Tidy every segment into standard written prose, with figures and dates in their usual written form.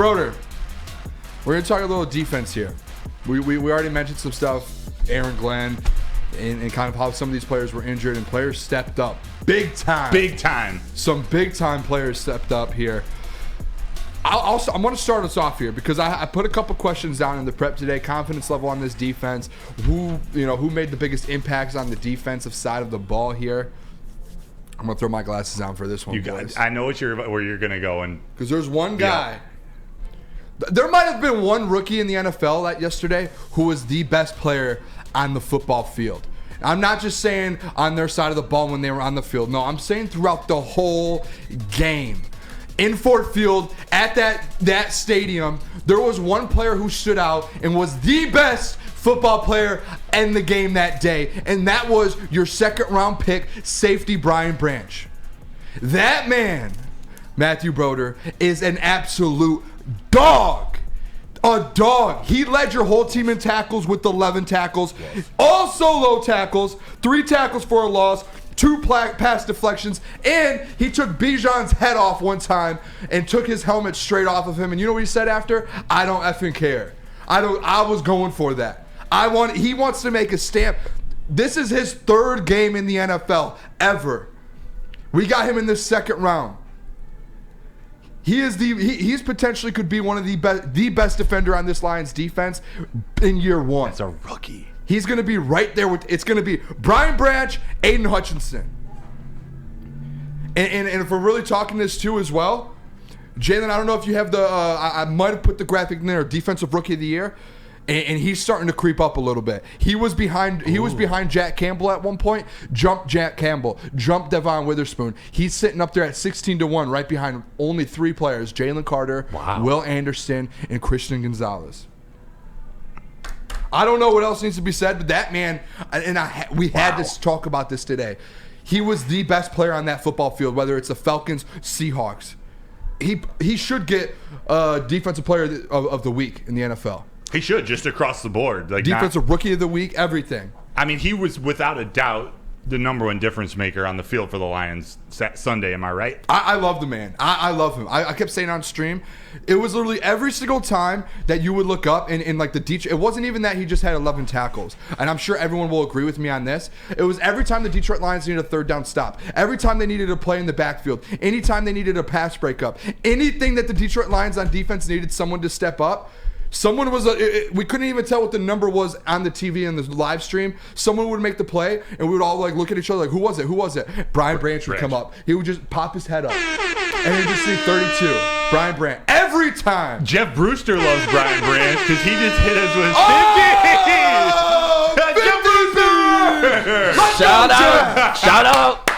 Broder, we're going to talk a little defense here. We already mentioned some stuff, Aaron Glenn, and kind of how some of these players were injured and players stepped up. Big time. Big time. Some big time players stepped up here. I'm going to start us off here because I put a couple questions down in the prep today. Confidence level on this defense. Who made the biggest impacts on the defensive side of the ball here? I'm going to throw my glasses on for this one, boys. I know where you're going to go. Because there's one guy. Yeah. There might have been one rookie in the NFL yesterday who was the best player on the football field. I'm not just saying on their side of the ball when they were on the field. No, I'm saying throughout the whole game. In Ford Field, at that stadium, there was one player who stood out and was the best football player in the game that day, and that was your second-round pick, safety Brian Branch. That man, Matthew Broder, is an absolute dog. A dog. He led your whole team in tackles with 11 tackles. Yes. All solo tackles, 3 tackles for a loss, 2 pass deflections, and he took Bijan's head off one time and took his helmet straight off of him. And you know what he said after? I don't effing care. I was going for that. He wants to make a stamp. This is his 3rd game in the NFL ever. We got him in the 2nd round. He's potentially could be one of the best defender on this Lions defense in year 1. That's a rookie. He's going to be right there it's going to be Brian Branch, Aiden Hutchinson. And if we're really talking this too as well, Jalen, I don't know if you have I might have put the graphic in there, defensive rookie of the year. And he's starting to creep up a little bit. He was behind Jack Campbell at one point. Jumped Jack Campbell. Jumped Devon Witherspoon. He's sitting up there at 16-1, right behind only 3 players: Jalen Carter, Will Anderson, and Christian Gonzalez. I don't know what else needs to be said, but that man, and we had to talk about this today. He was the best player on that football field, whether it's the Falcons, Seahawks. He should get Defensive Player of the Week in the NFL. He should, just across the board. Defensive Rookie of the Week, everything. I mean, he was without a doubt the number 1 difference maker on the field for the Lions Sunday. Am I right? I love the man. I love him. I kept saying on stream, it was literally every single time that you would look up and like the Detroit. It wasn't even that he just had 11 tackles, and I'm sure everyone will agree with me on this. It was every time the Detroit Lions needed a 3rd down stop, every time they needed a play in the backfield, anytime they needed a pass breakup, anything that the Detroit Lions on defense needed someone to step up. Someone was, we couldn't even tell what the number was on the TV in the live stream. Someone would make the play, and we would all like look at each other like, who was it? Who was it? Brian Branch would come up. He would just pop his head up, and then just see 32. Brian Branch. Every time. Jeff Brewster loves Brian Branch because he just hit us with 50. Jeff Brewster! Shout out! Shout out!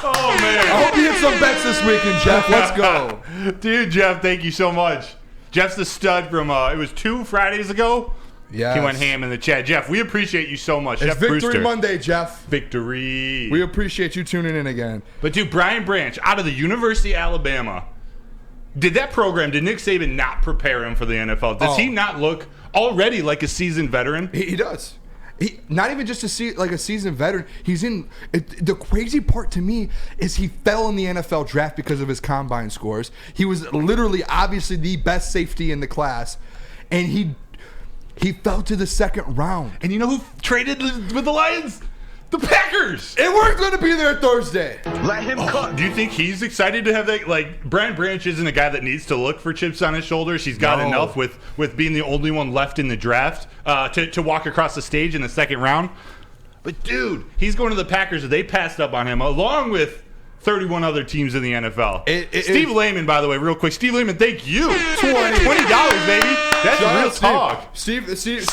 Oh, man. I hope you hit some bets this weekend, Jeff. Let's go. Dude, Jeff, thank you so much. Jeff's the stud from, it was 2 Fridays ago. Yeah. He went ham in the chat. Jeff, we appreciate you so much. It's Jeff Victory Brewster. Monday, Jeff. Victory. We appreciate you tuning in again. But, dude, Brian Branch, out of the University of Alabama, did Nick Saban not prepare him for the NFL? Does he not look already like a seasoned veteran? He does. Not even just a seasoned veteran. He's in the crazy part to me is he fell in the NFL draft because of his combine scores. He was literally obviously the best safety in the class, and he fell to the 2nd round. And you know who traded with the Lions? The Packers. And we're going to be there Thursday. Let him cook. Do you think he's excited to have that? Like, Brian Branch isn't a guy that needs to look for chips on his shoulders. He's got enough with being the only one left in the draft to walk across the stage in the 2nd round. But, dude, he's going to the Packers. They passed up on him along with 31 other teams in the NFL. Steve Lehman, by the way, real quick. Steve Lehman, thank you. $20, baby. That's real talk. Steve did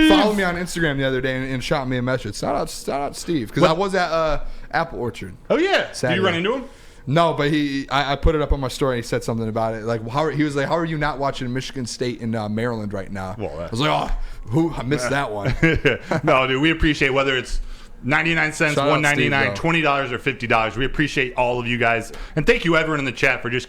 follow me on Instagram the other day and shot me a message. Shout out Steve, because I was at Apple Orchard. Oh, yeah. Saturday. Did you run into him? No, but I put it up on my story and he said something about it. Like, he was like, how are you not watching Michigan State in Maryland right now? Well, I was like, I missed that one. No, dude, we appreciate whether it's 99 cents, $1.99, $20, or $50. We appreciate all of you guys. And thank you, everyone in the chat, for just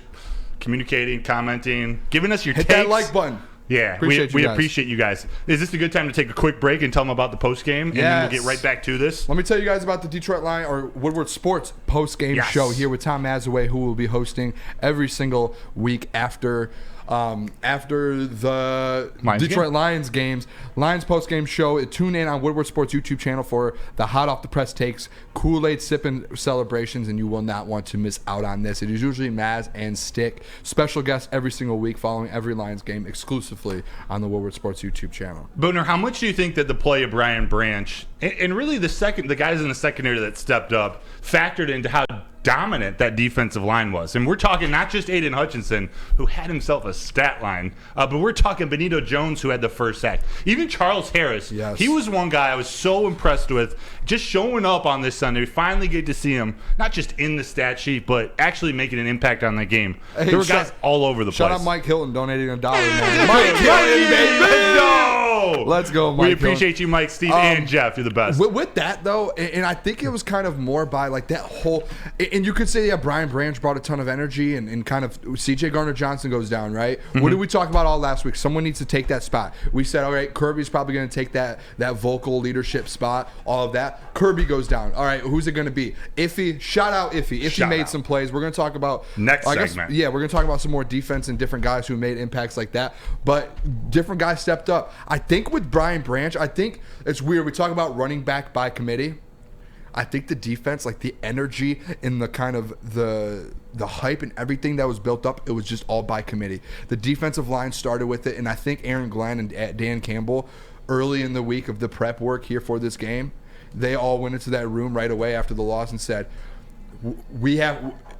communicating, commenting, giving us your takes. Hit that like button. Yeah, we appreciate you guys. Is this a good time to take a quick break and tell them about the post game, and then we'll get right back to this? Let me tell you guys about the Detroit Lions or Woodward Sports post game show here with Tom Mazaway, who will be hosting every single week after the Detroit Lions games. Lions post game show. Tune in on Woodward Sports YouTube channel for the hot off the press takes, Kool-Aid sipping celebrations, and you will not want to miss out on this. It is usually Maz and Stick, special guests every single week following every Lions game, exclusively on the Woodward Sports YouTube channel. Boner, how much do you think that the play of Brian Branch and really the guys in the secondary that stepped up factored into how dominant that defensive line was? And we're talking not just Aiden Hutchinson, who had himself a stat line, but we're talking Benito Jones, who had the first sack. Even Charles Harris, he was one guy I was so impressed with, just showing up on this Sunday. We finally get to see him, not just in the stat sheet, but actually making an impact on the game. Hey, there were guys all over the place. Shout out Mike Hilton donating $1, man. Mike Hilton, baby. Let's go. Let's go, Mike. We appreciate you, Mike, Steve, and Jeff. You're the best. With that, though, and I think it was kind of more by like that whole, and you could say, Brian Branch brought a ton of energy, and kind of C.J. Gardner-Johnson goes down, right? Mm-hmm. What did we talk about all last week? Someone needs to take that spot. We said, all right, Kirby's probably going to take that vocal leadership spot, all of that. Kirby goes down. All right, who's it going to be? Iffy. Shout out Iffy. Iffy made some plays. We're going to talk about next segment. Yeah, we're going to talk about some more defense and different guys who made impacts like that. But different guys stepped up. I think with Brian Branch, I think it's weird. We talk about running back by committee. I think the defense, like the energy and the kind of the hype and everything that was built up, it was just all by committee. The defensive line started with it, and I think Aaron Glenn and Dan Campbell, early in the week of the prep work here for this game, they all went into that room right away after the loss and said,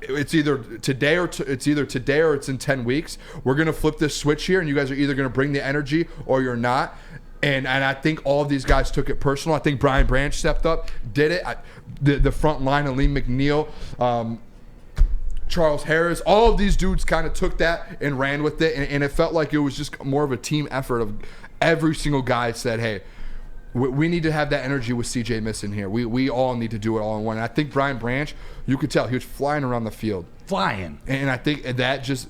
it's either today or it's in 10 weeks. We're going to flip this switch here, and you guys are either going to bring the energy or you're not. And I think all of these guys took it personal. I think Brian Branch stepped up, did it. The front line, Aleem McNeil, Charles Harris, all of these dudes kind of took that and ran with it. And it felt like it was just more of a team effort of every single guy said, hey, we need to have that energy with CJ missing here. We all need to do it all in one. And I think Brian Branch, you could tell, he was flying around the field. And I think that just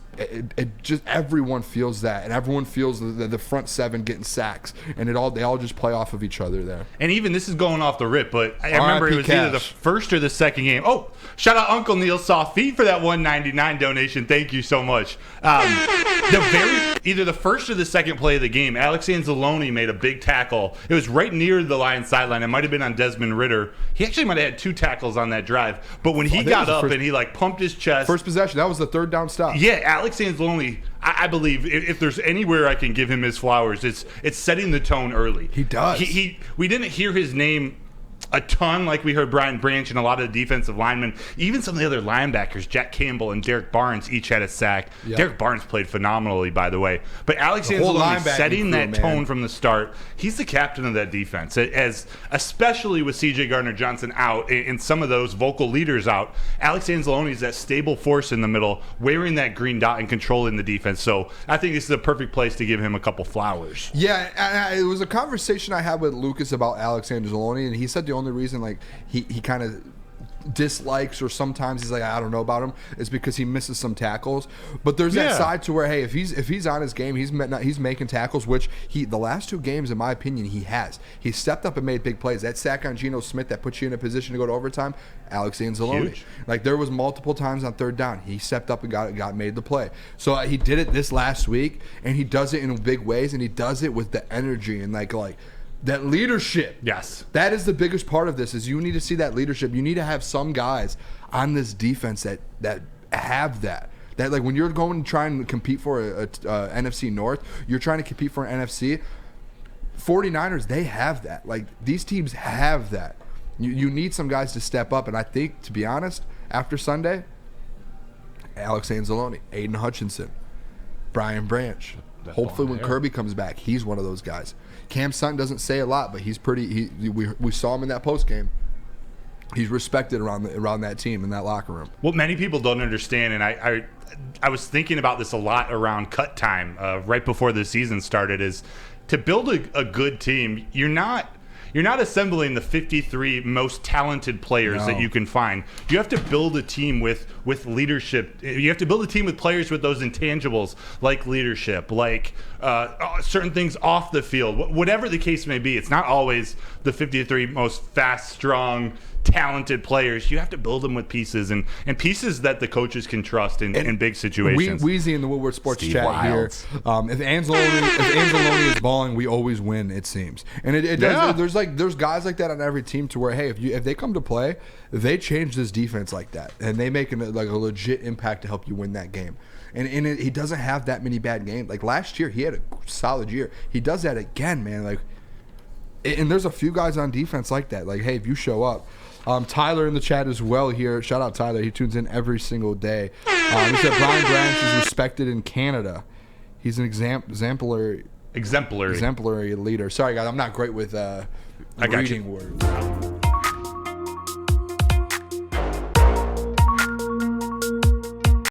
everyone feels that, and everyone feels the front seven getting sacks, and they all just play off of each other there. And even this is going off the rip, but I remember it was either the first or the second game. Oh, shout out Uncle Neil Soft Feet for that $1.99 donation. Thank you so much. Either the first or the second play of the game, Alex Anzalone made a big tackle. It was right near the Lions sideline. It might have been on Desmond Ridder. He actually might have had 2 tackles on that drive. But when he got up and he pumped his chest. First possession, that was the third down stop. Yeah, Alex Anzalone, I believe if there's anywhere I can give him his flowers, it's setting the tone early. He does. We didn't hear his name a ton like we heard Brian Branch and a lot of the defensive linemen. Even some of the other linebackers, Jack Campbell and Derek Barnes, each had a sack. Yep. Derek Barnes played phenomenally, by the way. But Alex Anzalone setting that tone from the start. He's the captain of that defense, especially with C.J. Gardner-Johnson out and some of those vocal leaders out. Alex Anzalone is that stable force in the middle, wearing that green dot and controlling the defense. So I think this is a perfect place to give him a couple flowers. Yeah, it was a conversation I had with Lucas about Alex Anzalone, and he said the only reason he kind of dislikes, or sometimes he's like, I don't know about him, is because he misses some tackles. But there's that side to where, hey, if he's on his game, he's making tackles, which the last 2 games, in my opinion, he stepped up and made big plays. That sack on Geno Smith that puts you in a position to go to overtime, Alex Anzalone. Huge. There was multiple times on third down he stepped up and made the play. So he did it this last week, and he does it in big ways, and he does it with the energy and like that leadership. Yes. That is the biggest part of this, is you need to see that leadership. You need to have some guys on this defense that have that. That when you're going to try and compete for a NFC North, you're trying to compete for an NFC. 49ers, they have that. These teams have that. You need some guys to step up, and I think, to be honest, after Sunday, Alex Anzalone, Aiden Hutchinson, Brian Branch. Hopefully when Kirby comes back, he's one of those guys. Cam Sutton doesn't say a lot, but he's pretty. We saw him in that post game. He's respected around that team in that locker room. What many people don't understand, and I was thinking about this a lot around cut time right before the season started, is to build a good team. you're not assembling the 53 most talented players that you can find. You have to build a team with leadership. You have to build a team with players with those intangibles, like leadership, like certain things off the field. Whatever the case may be, it's not always the 53 most fast, strong, talented players. You have to build them with pieces and pieces that the coaches can trust in big situations. Weezy in the Woodward Sports Steve chat Wilds. here. If Anzalone is balling, we always win. It seems, and it does. There's guys like that on every team to where, hey, if they come to play, they change this defense like that, and they make a legit impact to help you win that game. And he doesn't have that many bad games. Like last year, he had a solid year. He does that again, man. Like, and there's a few guys on defense like that. Like, hey, if you show up. Tyler in the chat as well here. Shout out Tyler. He tunes in every single day. He said Brian Branch is respected in Canada. He's an exemplary leader. Sorry, guys. I'm not great with reading words.